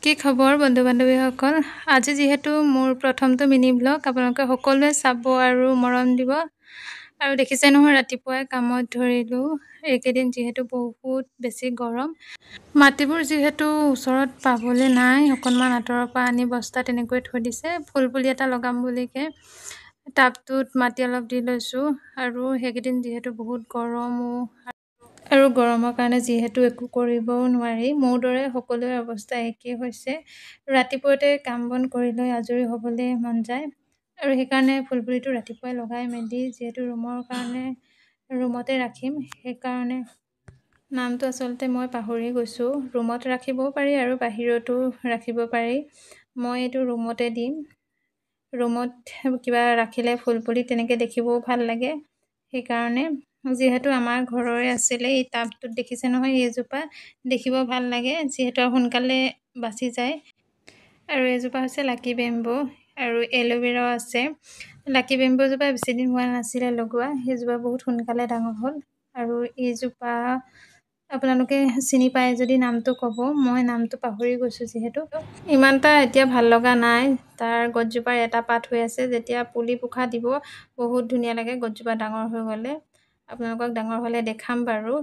কি খবৰ বন্ধু বান্ধৱীসকল। আজি যিহেতু মোৰ প্ৰথমটো মিনি ব্লগ, আপোনালোকে সকলোৱে চাব আৰু মৰম দিব। আৰু দেখিছে নহয়, ৰাতিপুৱাই কামত ধৰিলোঁ। এইকেইদিন যিহেতু বহুত বেছি গৰম, মাটিবোৰ যিহেতু ওচৰত পাবলৈ নাই, অকণমান আঁতৰৰ পৰা আনি বস্তা তেনেকৈ থৈ দিছে। ফুলপুলি এটা লগাম বুলিকৈ টাবটোত মাটি অলপ দি লৈছোঁ। আৰু সেইকেইদিন যিহেতু বহুত গৰমো, আৰু গৰমৰ কাৰণে যিহেতু একো কৰিবও নোৱাৰি, মোৰ দৰে সকলোৰে অৱস্থা একেই হৈছে। ৰাতিপুৱাতে কাম বন কৰি লৈ আজৰি হ'বলৈ মন যায়, আৰু সেইকাৰণে ফুলপুলিটো ৰাতিপুৱাই লগাই মেলি, যিহেতু ৰুমৰ কাৰণে ৰুমতে ৰাখিম, সেইকাৰণে নামটো আচলতে মই পাহৰি গৈছোঁ। ৰুমত ৰাখিবও পাৰি আৰু বাহিৰতো ৰাখিব পাৰি। মই এইটো ৰুমতে দিম। ৰুমত কিবা ৰাখিলে ফুলপুলি তেনেকৈ দেখিবও ভাল লাগে। সেইকাৰণে যিহেতু আমাৰ ঘৰৰে আছিলে, এই টাবটোত দেখিছে নহয়, এইজোপা দেখিব ভাল লাগে, যিহেতু সোনকালে বাচি যায়। আৰু এইজোপা হৈছে লাকি বেম্বো, আৰু এল'ভেৰাও আছে। লাকি বেম্বোজোপা বেছিদিন হোৱা নাছিলে লগোৱা, সেইজোপা বহুত সোনকালে ডাঙৰ হ'ল। আৰু এইজোপা আপোনালোকে চিনি পায় যদি নামটো ক'ব, মই নামটো পাহৰি গৈছোঁ। যিহেতু ইমান এটা এতিয়া ভাল লগা নাই। তাৰ গছজোপাৰ এটা পাত হৈ আছে, যেতিয়া পুলি পোখা দিব বহুত ধুনীয়া লাগে। গছজোপা ডাঙৰ হৈ গ'লে আপোনালোকক ডাঙৰ হ'লে দেখাম বাৰু।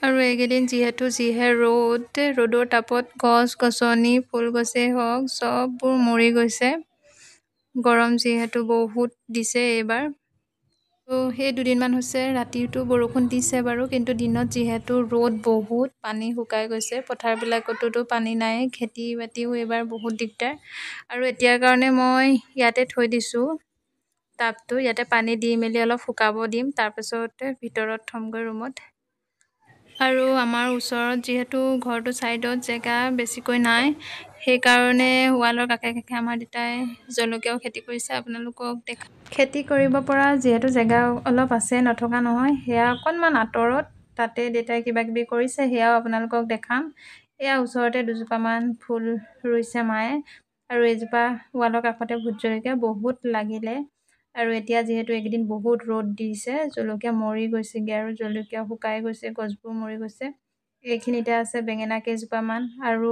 আৰু এইকেইদিন যিহে ৰ'দৰ তাপত গছ গছনি ফুল গছেই হওক চববোৰ মৰি গৈছে। গৰম যিহেতু বহুত দিছে এইবাৰ। সেই দুদিনমান হৈছে ৰাতিটো বৰষুণ দিছে বাৰু, কিন্তু দিনত যিহেতু ৰ'দ বহুত, পানী শুকাই গৈছে। পথাৰবিলাকতোতো পানী নাই, খেতি বাতিও এইবাৰ বহুত দিগদাৰ। আৰু এতিয়াৰ কাৰণে মই ইয়াতে থৈ দিছোঁ টাবটো, ইয়াতে পানী দি মেলি অলপ শুকাব দিম, তাৰপিছতে ভিতৰত থ'মগৈ ৰুমত। আৰু আমাৰ ওচৰত যিহেতু ঘৰটো ছাইডত জেগা বেছিকৈ নাই, সেইকাৰণে ৱালৰ কাষে কাষে আমাৰ দেউতাই জলকীয়াও খেতি কৰিছে। আপোনালোকক খেতি কৰিব পৰা যিহেতু জেগা অলপ আছে, নথকা নহয়। সেয়া অকণমান আঁতৰত, তাতে দেউতাই কিবা কিবি কৰিছে, সেয়াও আপোনালোকক দেখাম। এয়া ওচৰতে দুজোপামান ফুল ৰুইছে মায়ে। আৰু এইজোপা ৱালৰ কাষতে ভোট জলকীয়া বহুত লাগিলে। আৰু এতিয়া যিহেতু এইকেইদিন বহুত ৰ'দ দিছে, জলকীয়া মৰি গৈছেগৈ, আৰু জলকীয়া শুকাই গৈছে, গছবোৰ মৰি গৈছে। এইখিনিতে আছে বেঙেনা কেইজোপামান, আৰু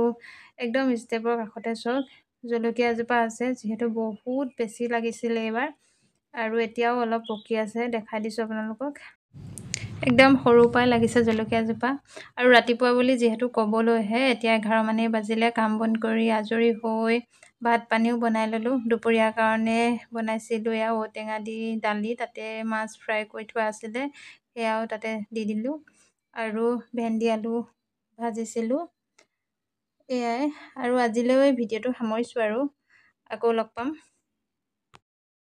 একদম ষ্টেপৰ কাষতে চব জলকীয়া এজোপা আছে, যিহেতু বহুত বেছি লাগিছিলে এইবাৰ। আৰু এতিয়াও অলপ পকি আছে, দেখাই দিছোঁ আপোনালোকক। একদম সৰুৰ পৰাই লাগিছে জলকীয়াজোপা। আৰু ৰাতিপুৱা বুলি যিহেতু ক'বলৈহে, এতিয়া 11 মানেই বাজিলে। কাম বন কৰি আজৰি হৈ ভাত পানীও বনাই ল'লোঁ। দুপৰীয়াৰ কাৰণে বনাইছিলোঁ এয়া ঔটেঙা দি দালি, তাতে মাছ ফ্ৰাই কৰি থোৱা আছিলে, সেয়াও তাতে দি দিলোঁ। আৰু ভেন্দি আলু ভাজিছিলোঁ। এয়াই, আৰু আজিলৈ ভিডিঅ'টো সামৰিছোঁ, আৰু আকৌ লগ পাম।